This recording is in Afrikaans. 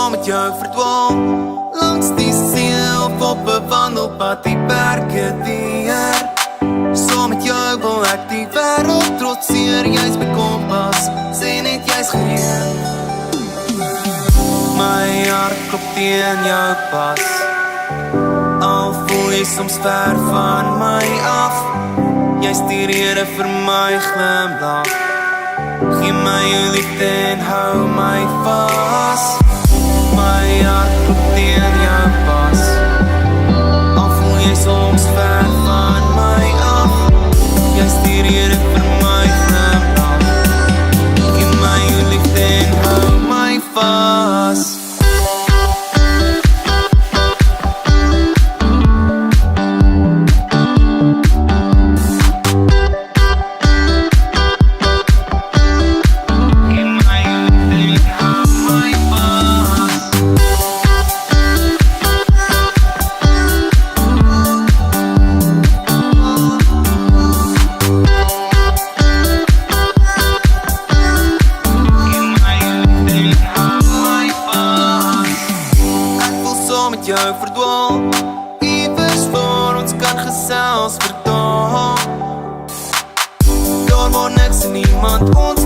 saam met jou verdwaal langs die see of op 'n wandelpad die berge deur. Saam met jou wil ek die wêreld trotseer. Jy's my kompas, sê net jy's gereed. My hart klop teen jou pas, al voel jy soms ver van my af. Jy's die rede vir my glimlach. Gee my jou liefde en hou my vas. My hart klop teen jou pas, al voel jy soms ver van my af. Jy's die rede vir my glimlach. Gee my jou liefde en hou my vas. Jou verdwaal, iewers waar ons kan gesels verdaag. Daar waar niks en niemand ons